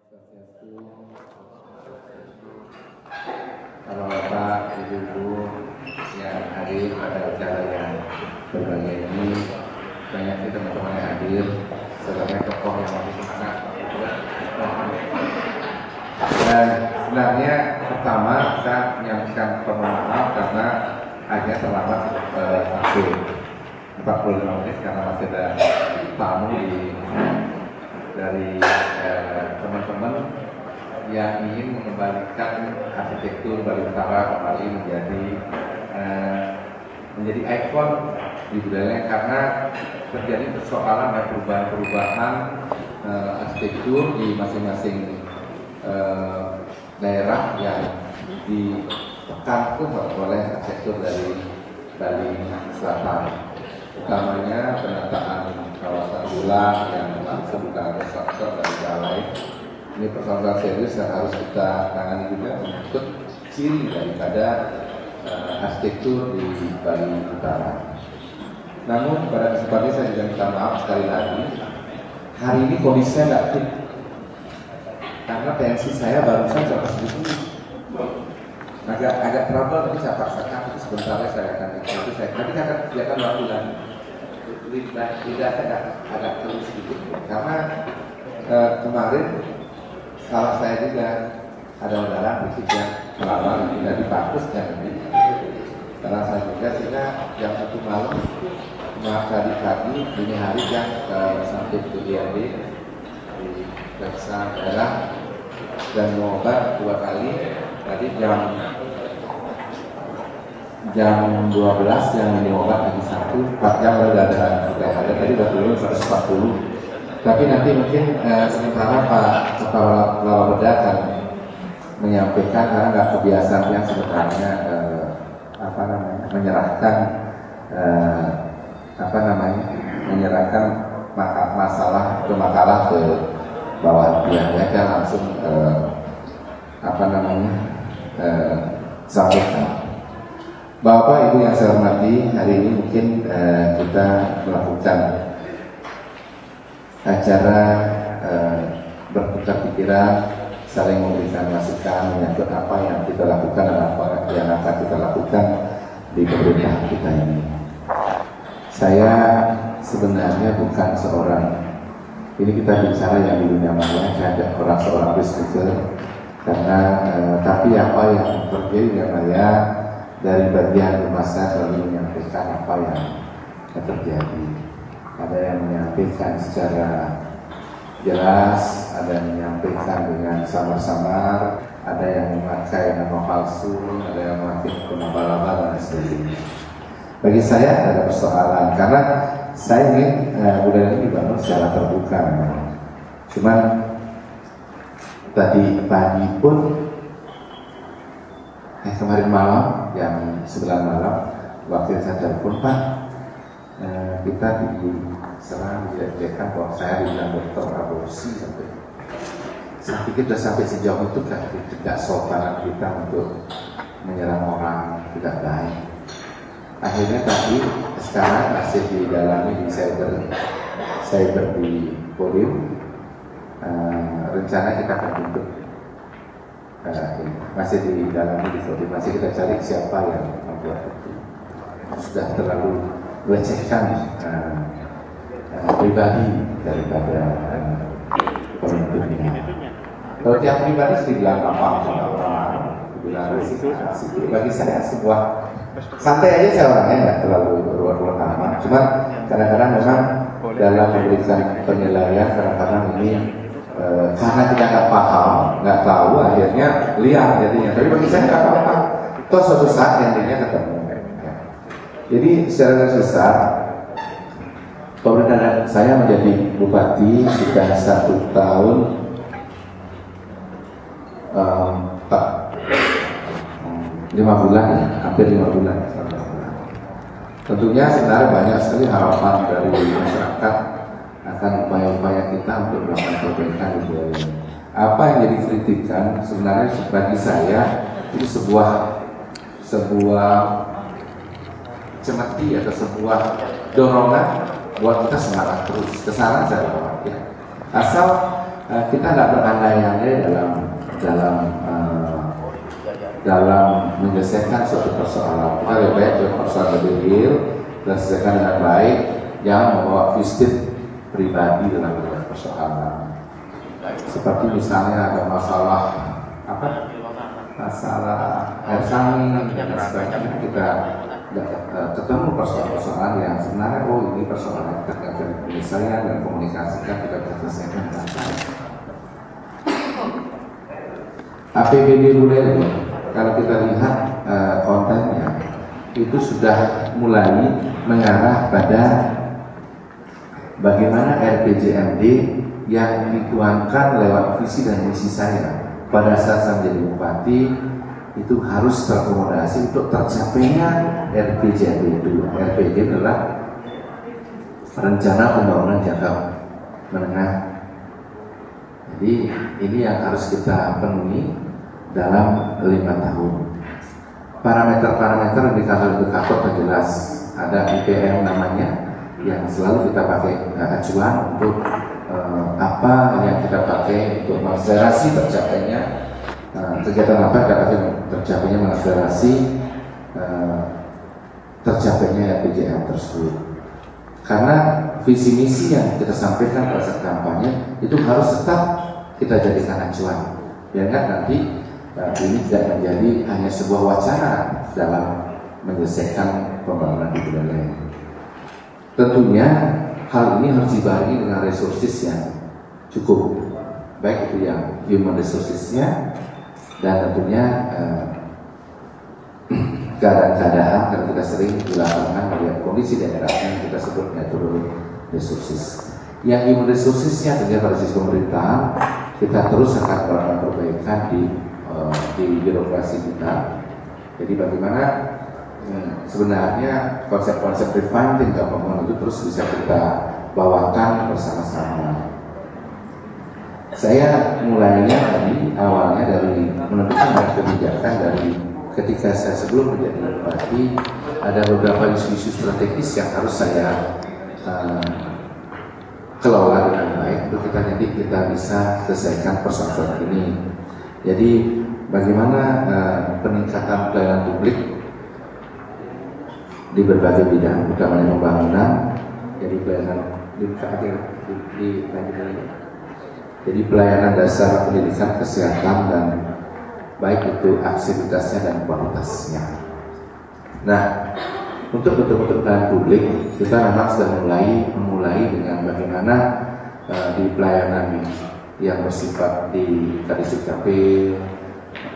Swastiastu, Bapak, Ibu-ibu yang hadir pada acara yang berbahagia ini, banyak teman-teman yang hadir, sebagai tokoh yang lebih semangat. Dan sebenarnya pertama saya menyampaikan permohonan maaf karena agak terlambat sampai 45 menit karena masih ada tamu dari teman-teman yang ingin mengembalikan arsitektur Bali Utara kembali menjadi ikon di budayanya, karena terjadi persoalan dan perubahan arsitektur di masing-masing daerah yang ditekankan oleh arsitektur dari Bali Selatan, utamanya penataan kawasan ulang yang langsung bukan ada struktur dari balai. Ini persoalan serius yang harus kita tangani juga, menyangkut ciri daripada arsitektur di Bali Utara. Namun pada kesempatan ini saya juga minta maaf sekali lagi, hari ini kondisinya tidak fit karena tensi saya barusan 110. Agak trouble, tapi saya paksakan itu sebentar saya akan nanti saya akan kerjakan waktu lagi. Lidah saya agak terus sedikit karena kemarin salah saya juga ada udara berisik yang lama tidak dipapus dan salah saya juga, sehingga jam 1 malam tadi pagi dini hari yang sampai ke DRD di periksa darah dan obat 2 kali. Tadi jam 12 yang minum obat lagi 4 jam udah ada tadi udah turun 140. Tapi nanti mungkin sementara Pak Kepala Beda akan menyampaikan, karena nggak kebiasaan yang sebenarnya menyerahkan masalah ke makalah ke bawah pihaknya, kan langsung sampaikan. Bapak Ibu yang saya hormati, hari ini mungkin kita melakukan acara bertukar pikiran, saling memberikan masukan menyangkut apa yang kita lakukan dan apa yang akan kita lakukan di pemerintahan kita ini. Saya sebenarnya bukan seorang, ini kita bicara yang di dunia maya, saya ada seorang researcher, karena tapi apa yang terjadi di dunia maya, dari bagian rumah saya selalu menyampaikan apa yang terjadi. Ada yang menyampaikan secara jelas, ada yang menyampaikan dengan samar-samar, ada yang memakai nama palsu, ada yang memakai nama laba dan sebagainya. Bagi saya ada persoalan, karena saya ingin budaya ini dibangun secara terbuka. Cuman tadi pagi pun, kemarin malam, jam 9 malam, waktu saya telepon, Pak, kita diserang, dilecehkan bahwa saya dibilang dokter aborsi sampai. Saya pikir sudah sampai sejauh itu kan tidak sopan kita untuk menyerang orang, tidak baik. Akhirnya tadi sekarang masih didalami di cyber di Polim. Rencana kita akan bentuk masih didalami di Polim, masih kita cari siapa yang membuat itu. Sudah terlalu melecehkan pribadi daripada pemimpinnya. Kalau yang pribadi sih dibilang apa-apa, dibilang bagi saya sebuah santai aja, saya orangnya nggak terlalu berluar-luar amat. Cuman kadang-kadang memang dalam memberikan penilaian, kadang-kadang ini karena kita nggak paham, nggak tahu, akhirnya liar jadinya. Tapi bagi saya nggak apa-apa. Toh suatu saat endingnya ketemu. Jadi secara garis besar, pemerintahan saya menjadi bupati sudah 1 tahun 5 bulan, ya, hampir 5 bulan. Tentunya sebenarnya banyak sekali harapan dari masyarakat akan upaya-upaya kita untuk melakukan perbaikan di budaya. Apa yang jadi kritikan sebenarnya bagi saya itu sebuah cemeti atau sebuah dorongan buat kita semangat terus kesana saja, ya. Asal kita nggak berandai-andai dalam menyelesaikan suatu persoalan. Kita lebih baik persoalan lebih real, kita selesaikan dengan baik, jangan membawa fisik pribadi dalam persoalan. Seperti misalnya ada masalah air sani dan sebagainya, kita ketemu persoalan-persoalan yang sebenarnya ini persoalan kita akan penyelesaian dan komunikasikan, kita selesaikan dengan baik. APBD Buleleng, kalau kita lihat kontennya itu sudah mulai mengarah pada bagaimana RPJMD yang dituangkan lewat visi dan misi saya pada saat saya menjadi bupati itu harus terakomodasi untuk tercapainya RPJMD itu. RPJ adalah Rencana Pembangunan Jangka Menengah. Jadi ini yang harus kita penuhi dalam 5 tahun. Parameter-parameter indikator yang jelas, ada IPM namanya yang selalu kita pakai acuan untuk apa yang kita pakai untuk mengakselerasi tercapainya kegiatan apa yang dapat tercapainya mengakselerasi tercapainya RPJM tersebut. Karena visi misi yang kita sampaikan pada saat kampanye itu harus tetap kita jadikan acuan, biar nanti ini tidak menjadi hanya sebuah wacana dalam menyelesaikan pembangunan di Buleleng. Tentunya hal ini harus dibarengi dengan resources yang cukup, baik itu yang human resourcesnya dan tentunya keadaan-keadaan karena kita sering di lapangan melihat kondisi daerah yang kita sebut natural resources. Yang human resourcesnya tentunya pada sisi pemerintahan kita terus akan melakukan perbaikan di birokrasi kita. Jadi bagaimana sebenarnya konsep-konsep refunding pembangunan itu terus bisa kita bawakan bersama-sama. Saya mulainya tadi awalnya dari menentukan kebijakan dari ketika saya sebelum menjadi bupati ada beberapa isu-isu strategis yang harus saya kelola dengan baik untuk kita bisa selesaikan persoalan ini. Jadi bagaimana peningkatan pelayanan publik di berbagai bidang, utamanya pembangunan, jadi pelayanan jadi pelayanan dasar pendidikan, kesehatan dan baik itu aktivitasnya dan kualitasnya. Nah, untuk betul-betul pelayanan publik kita memang sudah memulai dengan bagaimana di pelayanan yang bersifat di Kadisdukcapil,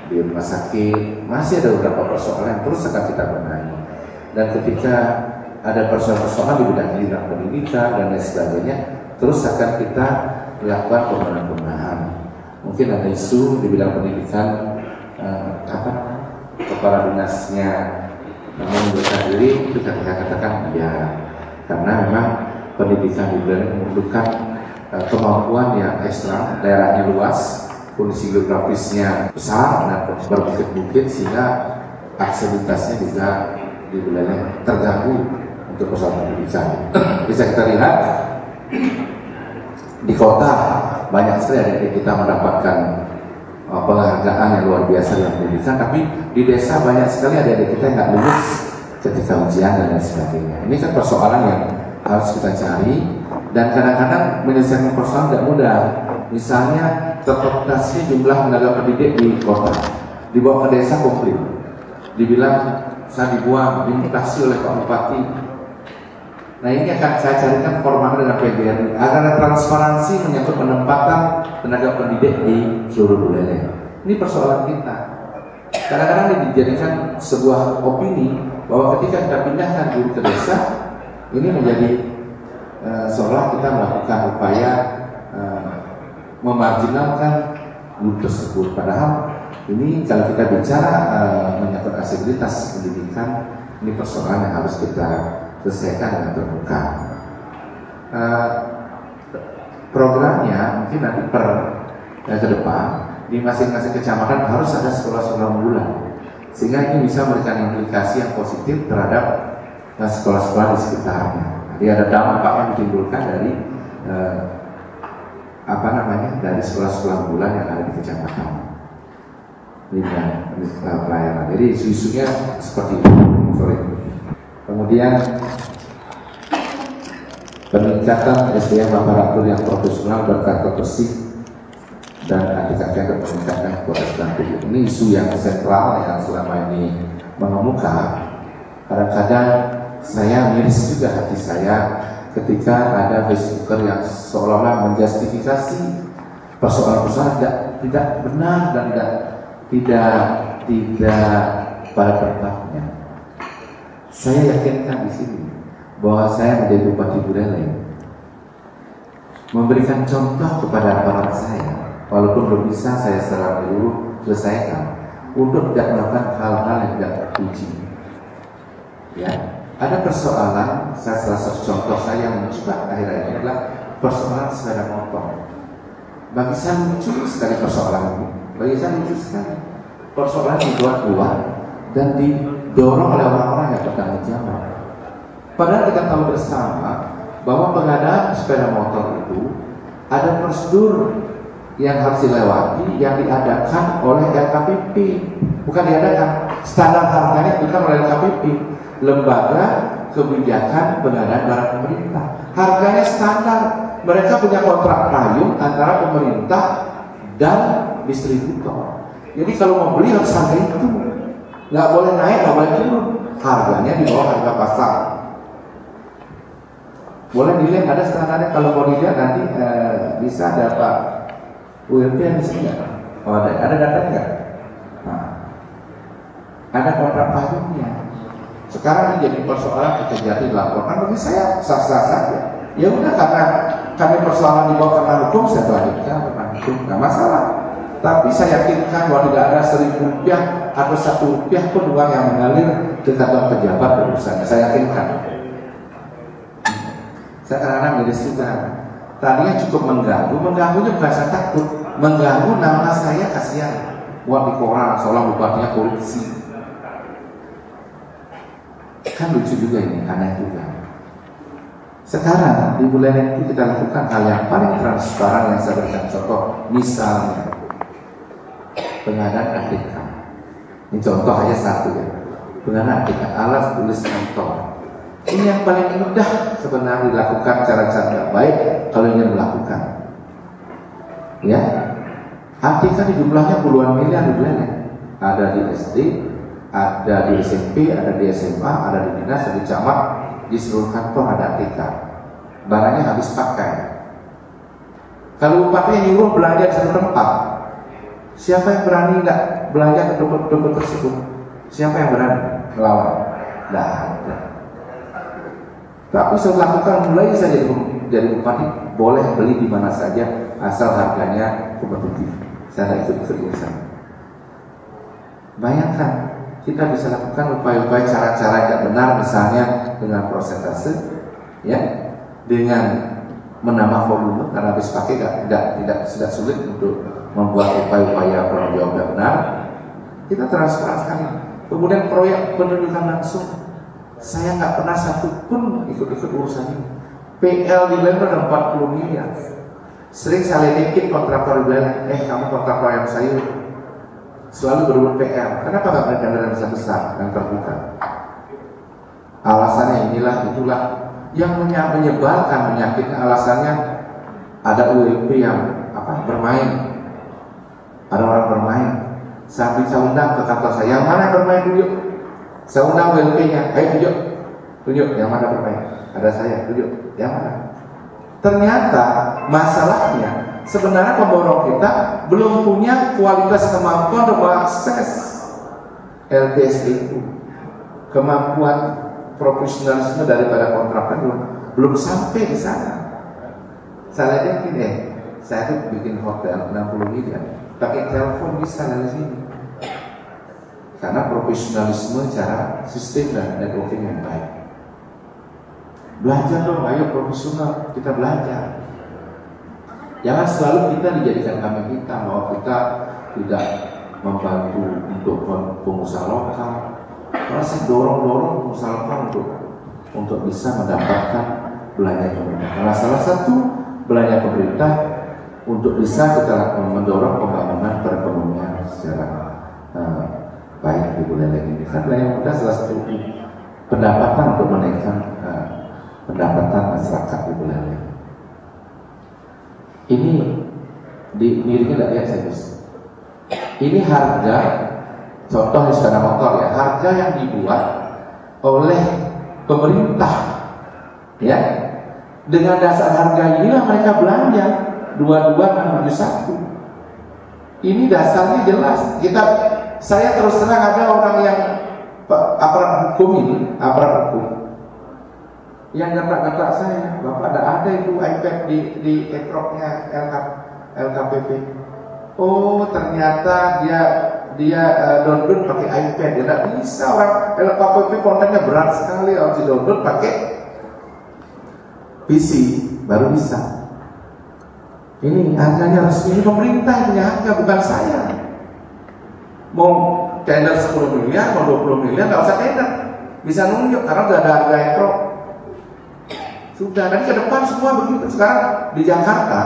di rumah sakit masih ada beberapa persoalan yang terus akan kita benahi. Dan ketika ada persoalan-persoalan di bidang pendidikan dan lain sebagainya, terus akan kita melakukan pembenahan. Mungkin ada isu di bidang pendidikan, kepala dinasnya mengundurkan diri, itu kita katakan ya, karena memang pendidikan di Buleleng membutuhkan kemampuan yang ekstra, daerahnya luas, kondisi geografisnya besar dan berbukit-bukit sehingga aksesibilitasnya juga di Buleleng terganggu untuk persoalan pendidikan. Bisa kita lihat di kota banyak sekali adik-adik kita mendapatkan penghargaan yang luar biasa dalam pendidikan, tapi di desa banyak sekali adik-adik kita yang nggak lulus ketika ujian dan lain sebagainya. Ini kan persoalan yang harus kita cari dan kadang-kadang menyelesaikan persoalan tidak mudah. Misalnya terpotasinya jumlah tenaga pendidik di kota, dibawa ke desa komplit, dibilang saya dibuang, dimutasi oleh Pak Bupati. Nah ini akan saya carikan format dengan PGRI agar ada transparansi menyangkut penempatan tenaga pendidik di seluruh Buleleng. Ini persoalan kita. Kadang-kadang ini dijadikan sebuah opini bahwa ketika kita pindahkan guru ke desa, ini menjadi seolah kita melakukan upaya memarginalkan guru tersebut. Padahal ini kalau kita bicara menyangkut aksesibilitas pendidikan, ini persoalan yang harus kita selesaikan dengan terbuka. Programnya mungkin nanti ke depan di masing-masing kecamatan harus ada sekolah-sekolah unggulan, sehingga ini bisa memberikan implikasi yang positif terhadap sekolah-sekolah di sekitarnya. Jadi ada dampak yang ditimbulkan dari dari sekolah-sekolah bulan yang ada di kecamatan pelayanan. Jadi isu-isunya seperti itu. Kemudian peningkatan SDM aparatur yang profesional berkarakter bersih dan anti-cacat dan peningkatan kualitas tubuh. Ini isu yang sentral yang selama ini mengemuka. Kadang-kadang saya miris juga hati saya ketika ada Facebooker yang seolah-olah menjustifikasi persoalan-persoalan tidak benar dan tidak pada tempatnya. Saya yakinkan di sini bahwa saya menjadi Bupati Buleleng memberikan contoh kepada aparat saya, walaupun belum bisa saya secara menyeluruh selesaikan, untuk tidak melakukan hal-hal yang tidak terpuji. Ya, ada persoalan, salah satu contoh saya yang mencoba akhir-akhir ini adalah persoalan sepeda motor. Bagi saya lucu sekali persoalan ini. Bagi saya lucu sekali. Persoalan dibuat-buat dan didorong oleh orang-orang yang bertanggung jawab. Padahal kita tahu bersama bahwa pengadaan sepeda motor itu ada prosedur yang harus dilewati yang diadakan oleh LKPP. Bukan diadakan, standar harganya bukan oleh LKPP, Lembaga Kebijakan Pengadaan Barang Pemerintah. Harganya standar. Mereka punya kontrak payung antara pemerintah dan distributor. Jadi kalau mau beli harus harga itu, nggak boleh naik, nggak boleh turun. Harganya di bawah harga pasar. Boleh dilihat ada standarnya. Kalau mau dilihat nanti bisa ada Pak ULP yang di sini nggak? Oh, ada datanya nggak? Nah, ada kontrak payungnya. Sekarang ini jadi persoalan kekejaran dilaporkan. Bagi saya sah-sah saja. Ya udah, karena kami persoalan dibawa karena hukum, saya lanjutkan karena hukum, nggak masalah. Tapi saya yakinkan bahwa tidak ada Rp1.000 atau Rp1 pun uang yang mengalir ke kantong pejabat berurusannya. Saya yakinkan. Saya kadang-kadang miris juga. Tadinya cukup mengganggunya bukan saya takut, mengganggu nama saya, kasihan. Buat di koran, seolah bupatinya korupsi. Kan lucu juga ini, aneh juga. Sekarang di Buleleng itu kita lakukan hal yang paling transparan yang saya berikan contoh, misalnya pengadaan ATK. Ini contoh aja satu ya, pengadaan ATK, alat tulis kantor. Ini yang paling mudah sebenarnya dilakukan cara-cara baik kalau ingin melakukan. Ya, ATK di jumlahnya puluhan miliar di Buleleng. Ada di SD, ada di SMP, ada di SMA, ada di dinas, ada di camat. Di seluruh kantor ada ATK. Barangnya habis pakai. Kalau bupati nyuruh belanja di satu tempat, siapa yang berani nggak belanja ke toko tersebut? Siapa yang berani melawan? Nggak ada. Tapi saya lakukan mulai saja jadi bupati, boleh beli di mana saja asal harganya kompetitif. Saya nggak ikut urusan. Bayangkan, kita bisa lakukan upaya-upaya cara-cara yang benar, misalnya dengan persentase, ya, dengan menambah volume karena habis pakai tidak sulit untuk membuat upaya-upaya penanggung jawab yang benar. Kita transparan sekali. Kemudian proyek penunjukan langsung, saya nggak pernah satupun ikut urusan ini. PL di Buleleng ada 40 miliar. Sering saya ledekin kontraktor di Buleleng, kamu kontrak proyek saya selalu berebut PL. Kenapa nggak beri anggaran besar yang terbuka? Alasannya inilah itulah yang menyebalkan, menyakitkan. Alasannya ada ULP yang bermain, ada orang bermain. Saya undang ke kantor saya, yang mana bermain dulu? Saya undang ULP-nya, ayo tunjuk yang mana bermain. Ada saya, tunjuk yang mana. Ternyata masalahnya sebenarnya pemborong kita belum punya kualitas kemampuan untuk mengakses LTS itu. Kemampuan profesionalisme daripada kontraktor belum sampai di sana. Saya yakin saya tuh bikin hotel 60 miliar, pakai telepon bisa dari sini. Karena profesionalisme cara sistem dan networking yang baik. Belajar dong, ayo profesional, kita belajar. Jangan selalu kita dijadikan kambing hitam bahwa kita tidak membantu untuk pengusaha lokal. Karena saya dorong pengusaha lokal untuk bisa mendapatkan belanja pemerintah. Karena salah satu belanja pemerintah untuk bisa kita mendorong pembangunan perekonomian secara baik di Buleleng ini. Kan yang mudah salah satu pendapatan untuk menaikkan pendapatan masyarakat di Buleleng. Ini miringnya tidak lihat saya. Ini harga, contoh di sepeda motor ya, harga yang dibuat oleh pemerintah, ya, dengan dasar harga inilah mereka belanja 22,671. Ini dasarnya jelas. Saya terus terang ada orang yang aparat hukum yang kata saya, Bapak ada itu iPad di ekroknya LKPP. Oh ternyata dia download pakai iPad. Ya tidak bisa, orang LKPP kontennya berat sekali, harus di download pakai PC baru bisa. Ini harganya resmi, ini pemerintah punya harga, bukan saya. Mau tender 10 miliar, mau 20 miliar, nggak usah tender, bisa nunjuk karena sudah ada harga ekrok. Sudah, nanti ke depan semua begitu. Sekarang di Jakarta,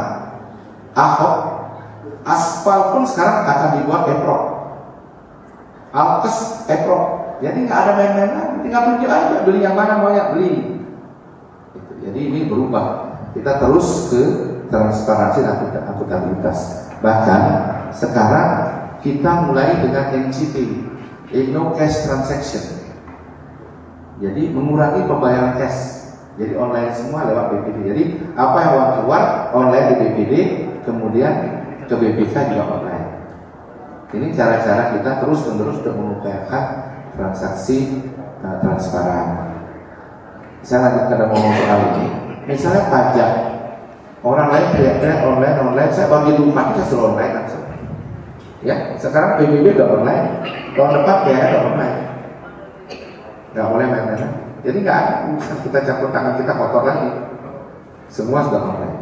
Ahok, aspal pun sekarang akan dibuat ekrok, alkes ekrok. Jadi nggak ada main-main lagi, tinggal tunjuk aja beli yang mana mau yang beli. Jadi ini berubah. Kita terus ke transparansi dan akuntabilitas. Bahkan sekarang kita mulai dengan NCT, no cash transaction. Jadi mengurangi pembayaran cash. Jadi online semua lewat BPD. Jadi apa yang uang keluar online di BPD, kemudian ke BPK juga online. Ini cara-cara kita terus-menerus untuk mengupayakan transaksi transparan. Saya lanjut karena ngomong soal ini. Misalnya pajak, orang lain teriak-teriak online, saya bagi rumah kita suruh online langsung. Ya, sekarang PBB udah online, tahun depan kayak udah online, nggak boleh main-main. Jadi nggak ada, kita campur tangan kita kotor lagi, semua sudah online.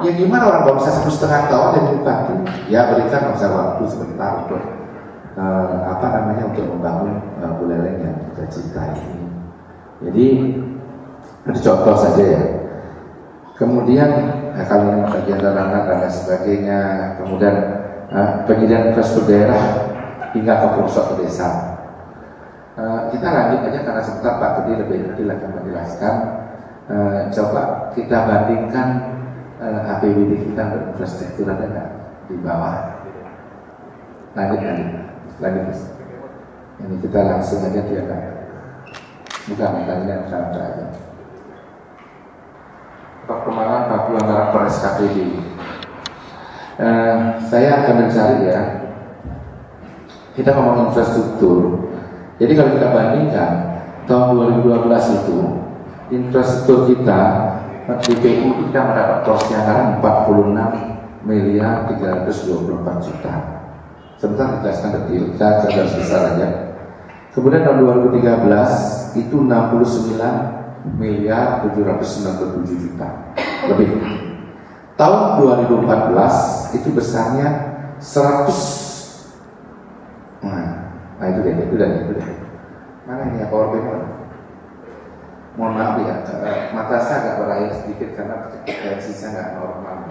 Ya gimana orang baru bisa 1,5 tahun jadi bupati? Ya berikan masa waktu sebentar untuk untuk membangun Buleleng yang kita cintai ini. Jadi itu contoh saja ya. Kemudian kalau ini bagian dana dan lain sebagainya, kemudian penyediaan infrastruktur daerah hingga ke pelosok desa. Kita lanjut aja karena sebentar Pak Budi lebih detail akan menjelaskan. Coba kita bandingkan APBD kita untuk infrastruktur ada nggak di bawah. Lanjut. Ini kita langsung aja dia kan. Bukan kalian kata aja. Perkembangan Papua antara per SKPD. Saya akan mencari ya. Kita ngomong infrastruktur. Jadi kalau kita bandingkan tahun 2012 itu infrastruktur kita di PU kita mendapat porsi anggaran 46.324 juta. Sebentar dijelaskan detail, kita garis besar aja. Kemudian tahun 2013 itu 69.797 juta lebih. Tahun 2014 itu besarnya 100. Nah itu deh. Mana ini ya PowerPoint? Mohon maaf ya, mata saya agak berair sedikit karena sisa nggak normal.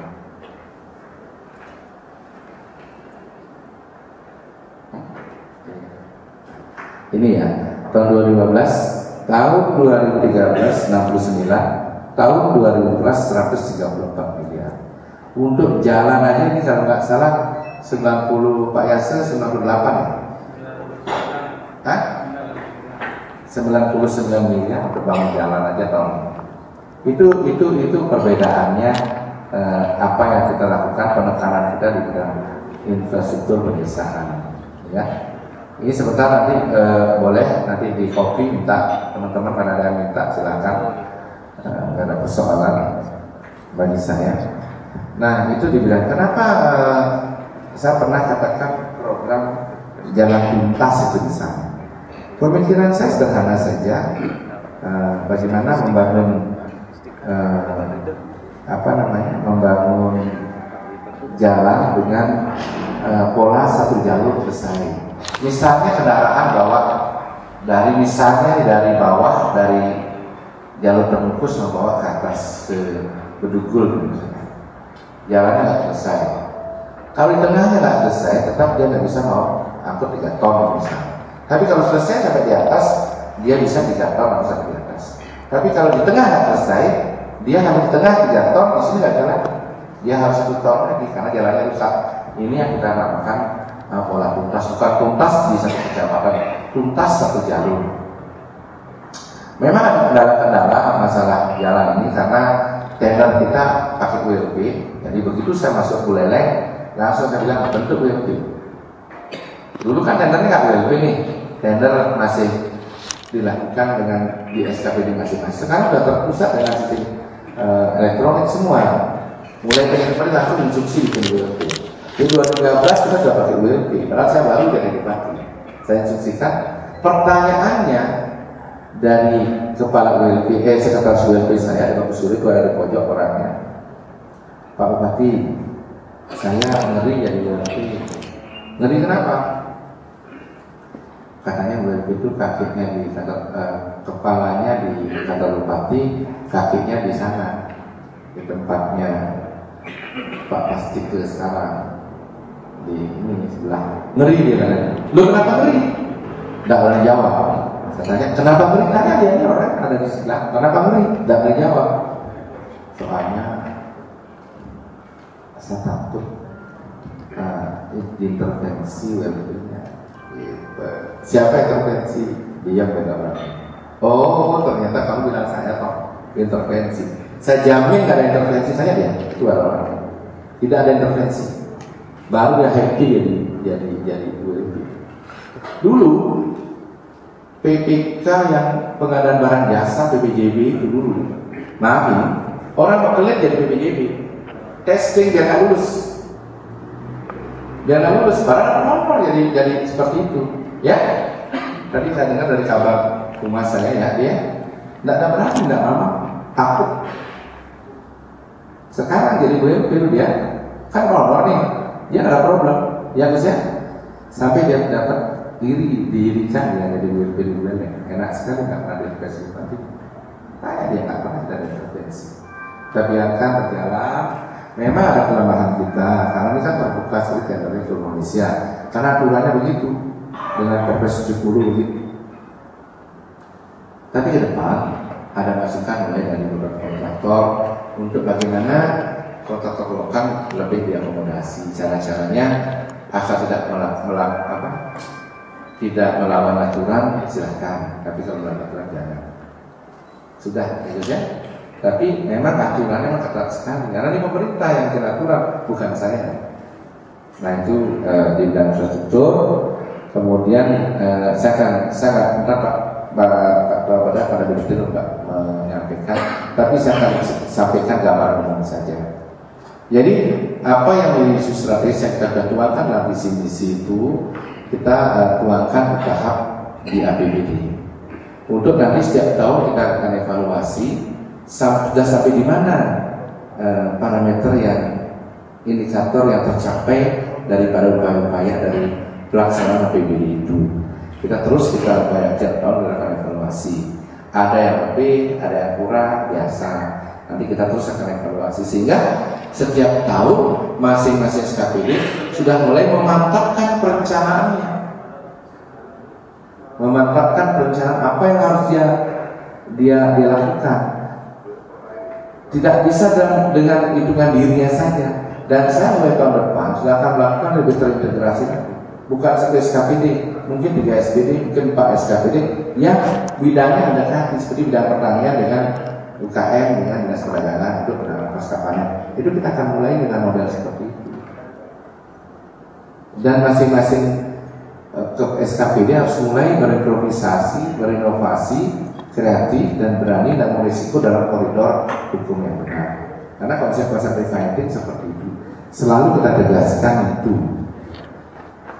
Ini ya, tahun 2015, tahun 2013 69, tahun 2014 134 miliar. Untuk jalan aja ini kalau nggak salah 90 Pak Yasser 98 ya? Hah? 99 miliar untuk bangun jalan aja tahun ini. Itu perbedaannya apa yang kita lakukan, penekanan kita di bidang infrastruktur pedesaan ya. Ini sebentar nanti boleh nanti di copy, minta teman-teman kalau ada yang minta silakan, nggak ada persoalan bagi saya. Nah itu dibilang kenapa saya pernah katakan program jalan pintas itu di sana. Pemikiran saya sederhana saja, bagaimana membangun membangun jalan dengan pola satu jalur selesai. Misalnya kendaraan bawa dari bawah dari jalur Temukus membawa ke atas ke Bedugul misalnya. jalannya nggak selesai. Kalau di tengahnya nggak selesai, tetap dia nggak bisa mau angkut 3 ton misalnya. Tapi kalau selesai sampai di atas, dia bisa 3 ton atau sampai di atas. Tapi kalau di tengah nggak selesai, dia hanya di tengah 3 ton, di sini nggak jalan. Dia harus 1 ton lagi karena jalannya rusak. Ini yang kita namakan pola tuntas, bukan tuntas di satu kecamatan, tuntas satu jalur. Memang ada kendala-kendala masalah jalan ini karena tender kita pakai ULP. Jadi begitu saya masuk Buleleng, langsung saya bilang bentuk ULP. Dulu kan tendernya nggak ULP nih, tender masih dilakukan dengan di SKPD masing-masing. Sekarang sudah terpusat dengan sistem elektronik semua. Mulai pengen kembali langsung instruksi bikin ULP. Di 2013 kita sudah pakai ULP, padahal saya baru jadi bupati. Saya instruksikan. Pertanyaannya dari kepala ULP, sekretaris ULP saya di Bapak Suri, itu ada di pojok orangnya. Pak Bupati, saya ngeri jadi ULP. Ngeri kenapa? Katanya ULP itu kakinya di kantor, kepalanya di kantor Bupati, kakinya di sana, di tempatnya Pak Pastike sekarang. Di ini sebelah. Ngeri dia katanya. Lu kenapa ngeri? Nggak berani jawab. Saya tanya, kenapa ngeri? Tanya dia, ini orang ada di sebelah. Kenapa ngeri? Nggak berani jawab. Soalnya saya takut intervensi ULP-nya. Gitu. Siapa intervensi? Dia benar. Oh, ternyata kamu bilang saya toh intervensi. Saya jamin nggak ada intervensi saya dia. Itu orang. Tidak ada intervensi. Baru dia happy jadi ULP. Dulu PPK yang pengadaan barang jasa PPJB itu dulu, maaf ini, orang mau kelihatan jadi PPJB, testing dia nggak lulus, barang normal jadi seperti itu, ya. Tadi saya dengar dari kabar humas saya ya, dia nggak berani, nggak lama, takut. Sekarang jadi ULP dia kan normal nih. Dia nggak ada problem, ya Gus ya. Sampai dia dapat dirikan dia jadi ULP di Buleleng. Enak sekali, nggak pernah diintervensi nanti. Tanya dia nggak pernah ada intervensi. Kita biarkan berjalan. Memang ada kelemahan kita, karena ini kan terbuka sekali tendernya ke Indonesia. Karena aturannya begitu, dengan Perpres 70 begitu. Tapi ke depan ada masukan mulai dari beberapa kontraktor untuk bagaimana kontraktor lokal lebih diakomodasi. Cara-caranya asal tidak tidak melawan aturan silahkan, tapi kalau melawan aturan jangan. Sudah, gitu ya. Tapi memang aturannya memang ketat sekali karena ini pemerintah yang bikin aturan, bukan saya. Nah itu di bidang infrastruktur. Kemudian saya nggak minta Pak pada Direktur Pak menyampaikan, tapi saya akan sampaikan gambaran umum saja. Jadi apa yang menjadi isu strategis yang kita tuangkan dalam visi misi itu kita tuangkan ke tahap di APBD. Untuk nanti setiap tahun kita akan evaluasi sudah sampai di mana parameter yang indikator yang tercapai daripada upaya-upaya dari pelaksanaan APBD itu. Kita upayakan setiap tahun kita akan evaluasi. Ada yang lebih, ada yang kurang, biasa. Nanti kita terus akan evaluasi sehingga setiap tahun masing-masing SKPD sudah mulai memantapkan perencanaannya, apa yang harus dia lakukan. Tidak bisa dengan hitungan dirinya saja. Dan saya mulai tahun depan sudah akan melakukan lebih terintegrasi lagi. Bukan satu SKPD, mungkin 3 SPD, mungkin 4 SKPD yang bidangnya mendekati seperti bidang pertanian dengan UKM dengan dinas perdagangan untuk penanganan pasca panen. Itu kita akan mulai dengan model seperti itu. Dan masing-masing SKPD harus mulai berimprovisasi, berinovasi, kreatif dan berani dan berisiko dalam koridor hukum yang benar. Karena konsep-konsep preventif seperti itu selalu kita tegaskan itu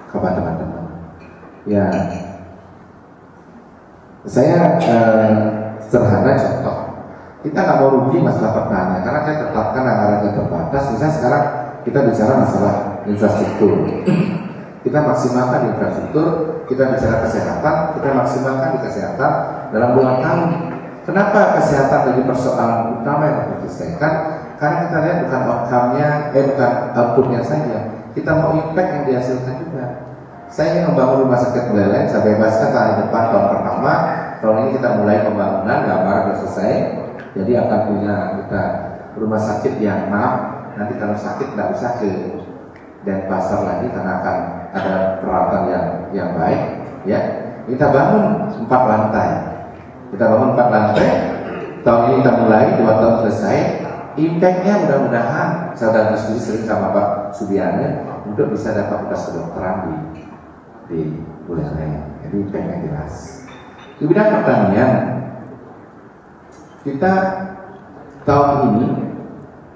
kepada teman-teman. Ya, saya sederhana contoh. Kita nggak mau rugi masalah pertanian karena saya tetapkan anggaran terbatas. Misalnya sekarang kita bicara masalah infrastruktur, kita maksimalkan infrastruktur, kita bicara kesehatan, kita maksimalkan di kesehatan dalam 2 tahun. Kenapa kesehatan jadi persoalan utama yang harus diselesaikan? karena kita lihat bukan outcome-nya, bukan output-nya saja, kita mau impact yang dihasilkan juga. Saya ingin membangun rumah sakit Buleleng, saya bebaskan tahun depan tahun pertama, tahun ini kita mulai pembangunan, gambar sudah selesai, jadi akan punya kita rumah sakit yang maaf, nanti kalau sakit tidak usah ke Denpasar lagi karena akan ada perawatan yang baik, ya. Kita bangun 4 lantai, tahun ini kita mulai, 2 tahun selesai. Impactnya mudah-mudahan saya sudah diskusi sering sama Pak Subianto untuk bisa dapat fakultas kedokteran di Buleleng. Jadi impactnya jelas. Di bidang pertanian, kita tahun ini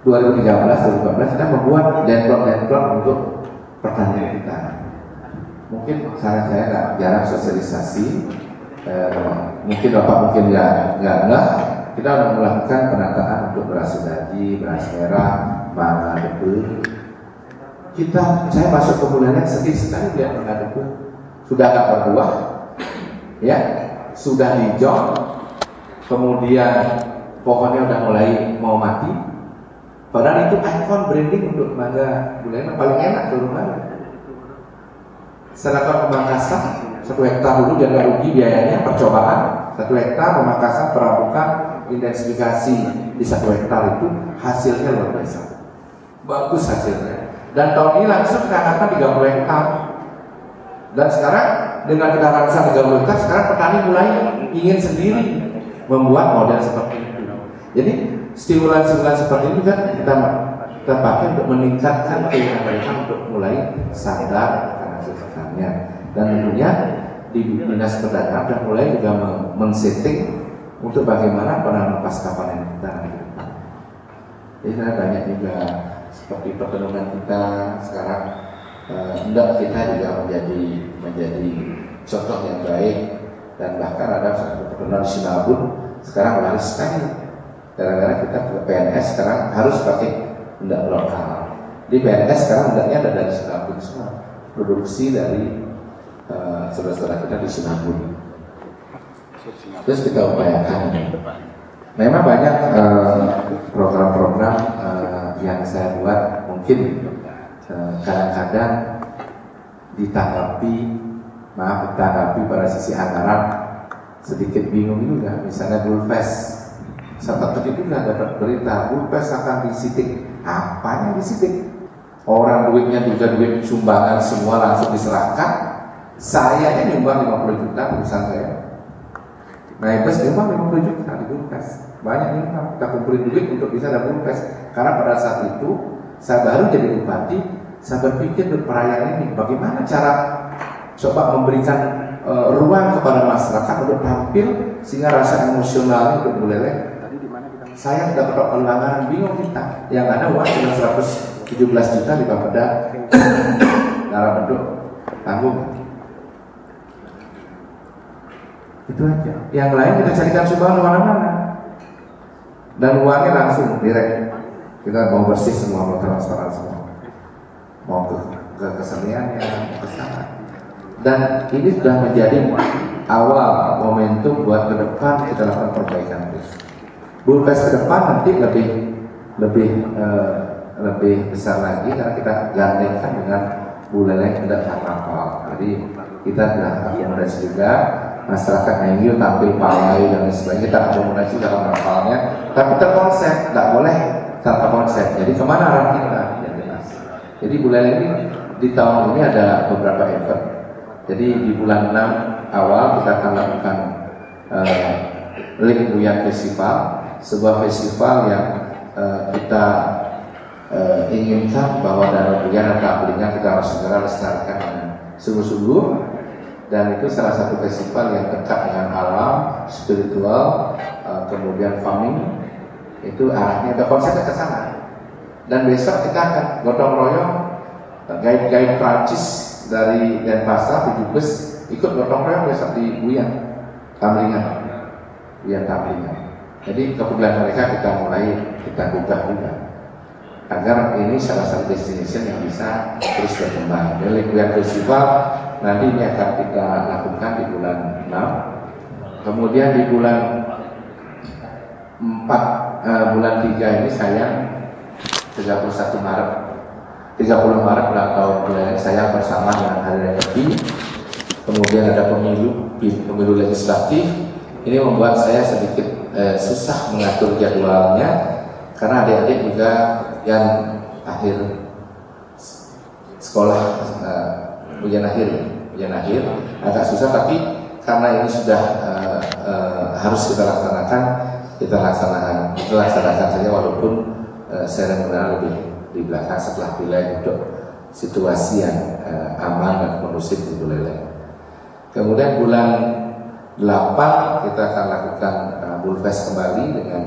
2013-2014 kita membuat denklok untuk pertanian kita. Mungkin saran saya nggak jarang sosialisasi, mungkin Bapak mungkin nggak. Kita sudah melakukan penataan untuk beras daji, beras merah, mangga debu. Saya masuk ke Buleleng sedih sekali lihat mangga debu sudah nggak berbuah, ya, sudah hijau, kemudian pohonnya udah mulai mau mati. Padahal itu ikon branding untuk mangga Buleleng paling enak di rumah. Saya lakukan pemangkasan 1 hektar dulu biar nggak rugi biayanya, percobaan 1 hektar pemangkasan, peramukan, intensifikasi di 1 hektar itu hasilnya luar biasa, bagus hasilnya. Dan tahun ini langsung kita akan 30 hektar. Dan sekarang dengan kita rancang 30 hektar, sekarang petani mulai ingin sendiri membuat model seperti itu. Jadi stimulan-stimulan seperti itu kan kita pakai untuk meningkatkan keinginan mereka untuk mulai sadar akan hasil pertanian. Dan tentunya di Dinas Pertanian dan mulai juga men-setting untuk bagaimana penanaman pasca panen kita. Jadi banyak juga seperti pertemuan kita sekarang, hendak kita juga menjadi contoh yang baik. Dan bahkan ada satu pertemuan di Sinabun sekarang laris sekali. Gara-gara kita ke PNS sekarang harus pakai hendak lokal. Di PNS sekarang hendaknya ada dari Sinabun semua, produksi dari saudara-saudara kita di Sinabun. Terus kita upayakan. Memang banyak program-program yang saya buat mungkin kadang-kadang ditanggapi pada sisi anggaran sedikit bingung juga. Misalnya Bulfest, sempat begitu juga dapat berita Bulfest akan disitik. Apa yang disitik? Orang duitnya juga duit sumbangan semua langsung diserahkan. Saya nyumbang 50 juta perusahaan saya. Naibes nyumbang 50 juta di Bulfest. Banyak nyumbang, kita kumpulin duit untuk bisa ada Bulfest. Karena pada saat itu saya baru jadi bupati, saya berpikir untuk perayaan ini bagaimana cara coba memberikan ruang kepada masyarakat untuk tampil sehingga rasa emosionalnya untuk Buleleng. Saya sudah dapat pelanggaran, bingung kita. Yang ada uang cuma 117 juta di Bapeda dalam bentuk tanggung. Itu aja. Yang lain kita carikan sumbangan mana-mana. Dan uangnya langsung direct. Kita mau bersih semua, mau transparan semua. Mau ke keseniannya, mau ke sana. Dan ini sudah menjadi awal momentum buat ke depan kita lakukan perbaikan terus. Bulfest ke depan nanti lebih besar lagi karena kita gandengkan dengan Buleleng tidak kapal. Jadi kita sudah akomodasi juga masyarakat yang tampil pawai dan lain sebagainya, kita akomodasi dalam kapalnya, tapi terkonsep, tidak boleh tanpa konsep. Jadi kemana arah kita? Yang jelas. Jadi Buleleng ini di tahun ini ada beberapa event. Jadi di bulan 6 awal kita akan lakukan Link Buyan Festival, sebuah festival yang kita inginkan bahwa Danau Buyan dan Kapulingan kita harus segera lestarikan dengan sungguh-sungguh. Dan itu salah satu festival yang dekat dengan alam, spiritual, kemudian farming. Itu arahnya, ada konsepnya ke sana. Dan besok kita akan gotong royong, guide Prancis dari Denpasar 7 bus ikut gotong royong besok di Buyan Tamlingan. Jadi kebetulan mereka kita buka juga agar ini salah satu destination yang bisa terus berkembang. Dari Buyan Festival nanti ini akan kita lakukan di bulan 6. Kemudian di bulan 4, bulan 3 ini saya 31 Maret 30 Maret ulang tahun wilayah saya bersama dengan Hari Raya Nyepi. Kemudian ada pemilu legislatif. Ini membuat saya sedikit susah mengatur jadwalnya karena adik-adik juga yang akhir sekolah ujian akhir agak susah, tapi karena ini sudah harus kita laksanakan saja walaupun seremonial lebih di belakang setelah Buleleng untuk situasi yang aman dan kondusif di Buleleng. Kemudian bulan 8 kita akan lakukan Bulfest kembali dengan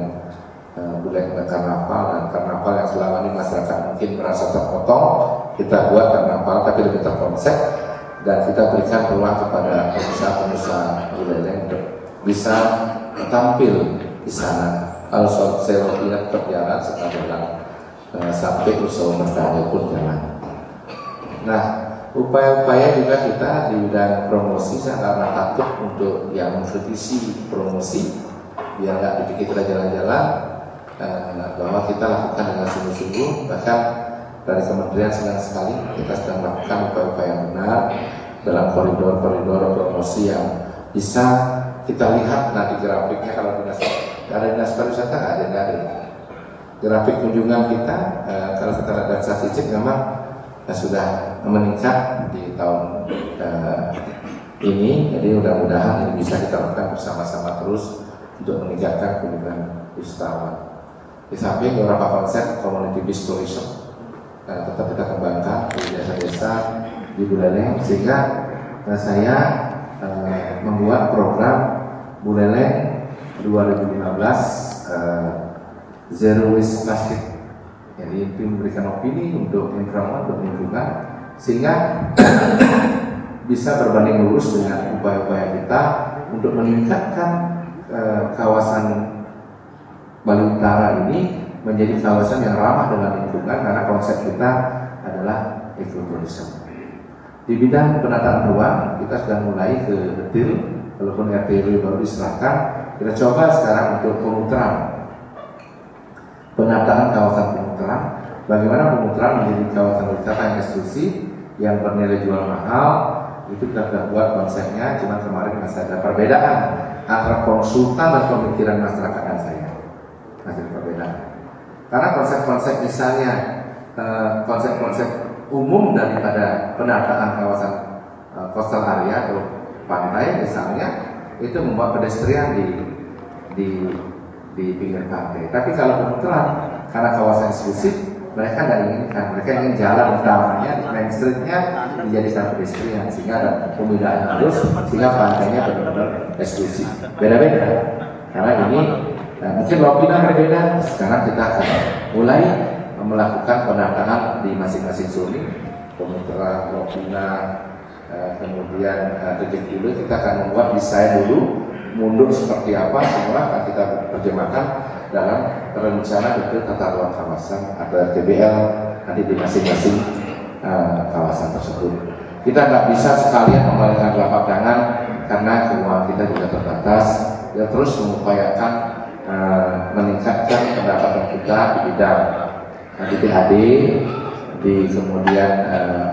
Buleleng Karnaval, dan karnaval yang selama ini masyarakat mungkin merasa terpotong, kita buat karnaval tapi lebih terkonsep, dan kita berikan peluang kepada pengusaha-pengusaha Buleleng untuk bisa tampil di sana. Kalau serotinya tetap jalan, sekarang sampai usaha bertanya pun jalan. Nah, upaya-upaya juga kita di bidang promosi, karena takut untuk yang mengkritisi promosi biar nggak dipikir kita jalan-jalan, bahwa kita lakukan dengan sungguh-sungguh. Bahkan dari kementerian senang sekali kita sedang melakukan upaya-upaya yang benar dalam koridor-koridor promosi yang bisa kita lihat nanti grafiknya. Kalau dinas pariwisata nggak ada grafik kunjungan kita. Kalau kita lihat dari statistik memang sudah meningkat di tahun ini. Jadi mudah-mudahan ini bisa kita lakukan bersama-sama terus untuk meningkatkan kunjungan wisatawan. Di samping beberapa konsep community based tourism tetap kita kembangkan di desa-desa di Buleleng, sehingga saya membuat program Buleleng 2015 Zero Waste Plastic. Jadi itu memberikan opini untuk environment, untuk lingkungan, sehingga bisa berbanding lurus dengan upaya-upaya kita untuk meningkatkan kawasan Bali Utara ini menjadi kawasan yang ramah dengan lingkungan, karena konsep kita adalah ekoturisme. Di bidang penataan ruang kita sudah mulai ke detail, walaupun RTW baru diserahkan. Kita coba sekarang untuk penataan kawasan pemutaran. Bagaimana pemutaran menjadi kawasan wisata yang eksklusif, yang bernilai jual mahal. Itu kita sudah buat konsepnya, cuma kemarin masih ada perbedaan antara konsultan dan pemikiran masyarakat dan saya. Masih ada perbedaan. Karena konsep-konsep misalnya konsep-konsep umum daripada penataan kawasan coastal area atau pantai misalnya, itu membuat pedestrian di pinggir pantai. Tapi kalau pemutaran, karena kawasan eksklusif, mereka tidak inginkan. Mereka ingin jalan utamanya, main streetnya dijadikan pedestrian, sehingga ada pemindaan halus, sehingga pantainya benar-benar eksklusif. Beda-beda. Karena ini mungkin Lopina berbeda. Sekarang kita akan mulai melakukan penataan di masing-masing zone, pemutaran Lopina, kemudian titik dulu kita akan membuat desain dulu, mundur seperti apa, semua akan kita terjemahkan dalam rencana detail tata ruang kawasan atau RTBL nanti di masing-masing kawasan tersebut. Kita nggak bisa sekalian membalikkan telapak tangan karena keuangan kita juga terbatas. Ya, terus mengupayakan meningkatkan pendapatan kita di bidang DPHD, di kemudian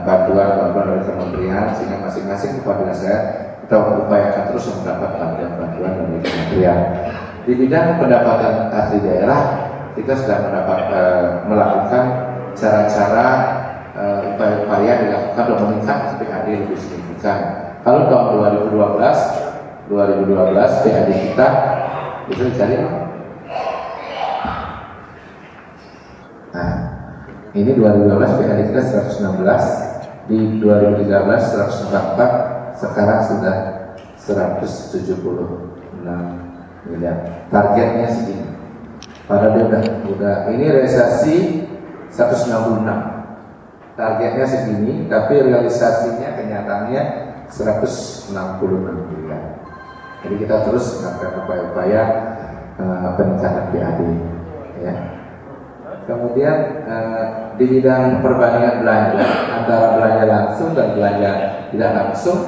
bantuan dari kementerian, sehingga masing-masing kepala saya kita upayakan terus mendapat bantuan dari kementerian. Di bidang pendapatan asli daerah, kita sudah melakukan cara-cara upaya-upaya dilakukan untuk meningkatkan PAD lebih signifikan. Kalau tahun 2012 PAD kita itu dicari. Nah, ini 2012 PAD kita 116, di 2013 144, sekarang sudah 176 miliar. Targetnya segini. Padahal dia udah ini realisasi 166. Targetnya segini, tapi realisasinya kenyataannya 166 miliar. Jadi kita terus melakukan upaya-upaya peningkatan PAD, ya. Kemudian di bidang perbandingan belanja antara belanja langsung dan belanja tidak langsung,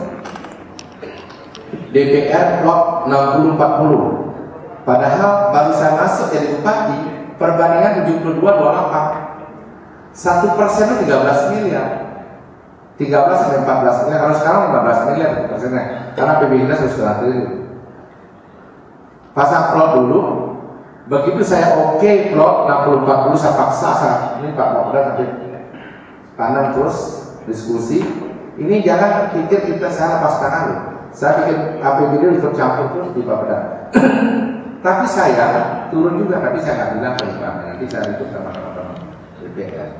DPR plot 60-40. Padahal baru saya masuk jadi bupati, perbandingan 72-28. 1% itu 13 miliar. 13 sampai 14 miliar. Kalau sekarang 15 miliar persennya. Karena PBI kita sudah 1,5 triliun. Pasang plot dulu. Begitu saya oke plot 60-40 saya paksa ini Pak Mokda sampai kanan terus diskusi. Ini jangan pikir kita saya lepas tangan loh. Saya bikin APBD ikut campur terus di Bapeda. Tapi saya turun juga, tapi saya nggak bilang ke Pak. Nanti saya ikut sama teman-teman DPR.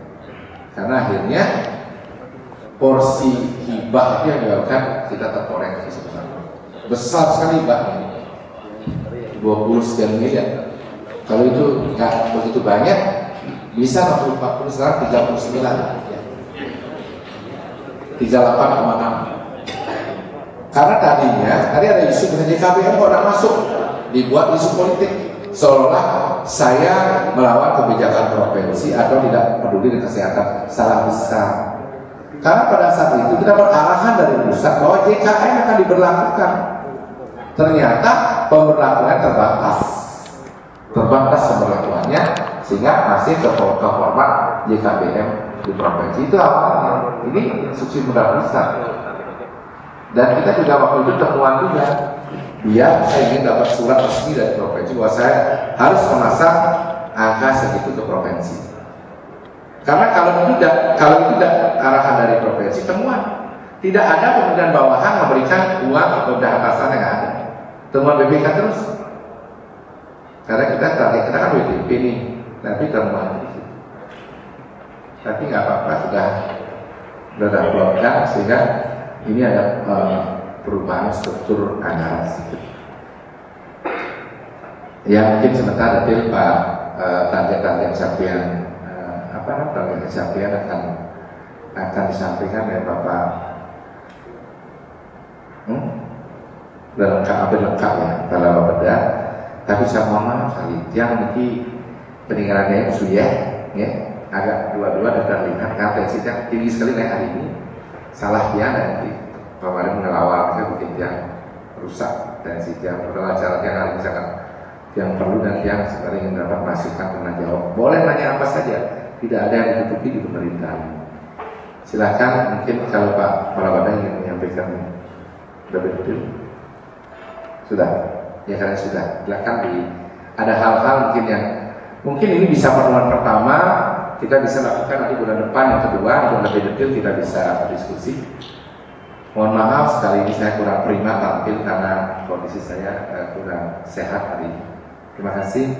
Karena akhirnya porsi hibah itu yang dilakukan kita terkoreksi sebenarnya. Besar sekali hibah ini. 20 sekian miliar. Kalau itu nggak begitu banyak, bisa 60-40 sekarang 39. 38,6. Karena tadinya, tadi ada isu dengan JKBM kok tidak masuk, dibuat isu politik seolah saya melawan kebijakan provinsi atau tidak peduli dengan kesehatan. Salah besar. Karena pada saat itu kita dapat arahan dari pusat bahwa JKN akan diberlakukan. Ternyata pemberlakuannya terbatas pemberlakuannya sehingga masih ke format JKBM di provinsi itu awalnya. Ini instruksi modal besar. Dan kita juga waktu itu temuan juga, biar saya ingin dapat surat resmi dari provinsi bahwa saya harus memasang angka segitu ke provinsi. Karena kalau tidak arahan dari provinsi temuan, tidak ada kemudian bawahan memberikan uang kepada atasan yang ada. Temuan BPK terus. Karena kita kan WTP nih, tapi temuan. Tapi nggak apa-apa sudah dilaporkan sehingga ini ada perubahan struktur anggaran sedikit. Ya mungkin sebentar detail Pak target-target capaian target capaian akan disampaikan oleh Bapak. Lengkap ya kalau beda. Tapi saya mohon maaf sekali, yang nanti peninggalannya itu ya agak dua-dua dan terlihat karena tensinya tinggi sekali naik hari ini. Salah dia nanti kemarin mengelawar saya bikin yang rusak tensi yang cara yang hari misalkan yang perlu dan yang sekarang ingin dapat masukan pernah jawab. Boleh nanya apa saja, tidak ada yang ditutupi di pemerintahan. Silakan mungkin kalau Pak Palawada ingin menyampaikan lebih detail. Sudah, ya karena sudah. Silakan ada hal-hal mungkin ini bisa pertemuan pertama. Kita bisa lakukan nanti bulan depan yang kedua untuk lebih detail kita bisa berdiskusi. Mohon maaf sekali ini saya kurang prima tampil karena kondisi saya kurang sehat hari ini. Terima kasih.